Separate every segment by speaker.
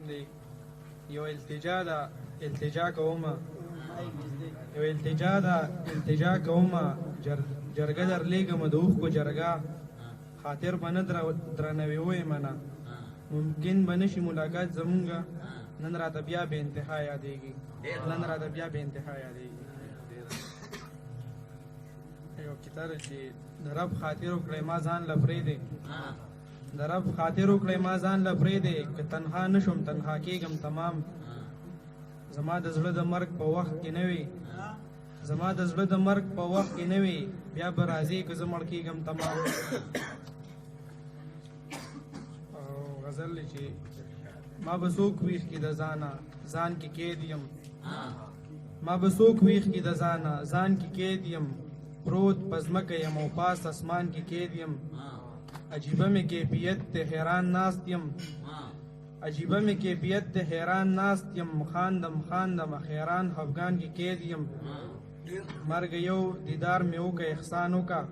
Speaker 1: دی یو التجا ده التجا کومه یو التجا ده التجا کومه جرګه درلیږم د اوښکو جرګه خاطر به نه درنوي ویمه نه ممکن به نشي ملاقات زمونږه نن راته بیا بې انتها یادېږي نن راته بیا بې انتها یادېږي یو کتاب چې د رب خاطر وکړی ما ځان له پرېږدې د رب خاطر وکړی ما ځان له پرېږدې که تنها نه شم تنها کېږم تمام زما د زړه د مرګ په وخت کې نه وي زما د زړه د مرګ په وخت کې نه وي بیا به راځي که زه مړ کېږم تمام او غزل چې ما به څوک ویښ کړي د ځانه ځان کې قید یم ما به څوک ویښ کړي د ځانه ځان کې قید یم پروت په ځمکه یم او پاس اسمان کې قید یم عجیبه مې کیفیت ته حیران ناست یم عجیبه مې کیفیت ته حیران ناست یم خاندم خاندم خیران خفګان کې قید یم مرګ یو دیدار مې وکړه احسان وکړه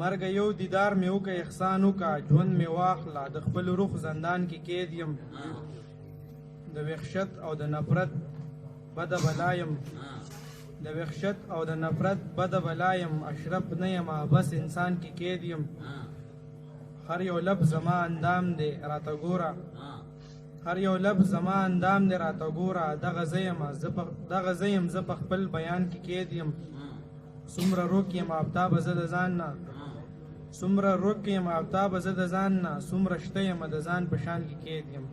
Speaker 1: مرګ یو دیدار مې وکړه احسان وکړه ژوند مې واخله د خپل روح زندان کې قید یم د وحشت او د نفرت بده بلا یم د وحشت او د نفرت بده بلا یم اشرف نه یم بس انسان کې قید یم هر یو لفظ زما اندام دی راته ګوره هر یو لفظ زما اندام دی راته ګوره دغه زه یم زه په خپل بیان کې قید یم څومره روک یم آفتابه زه د ځان نه څومره روک یم آفتابه زه د ځان نه څومره شته یم د ځان په شان کې قید یم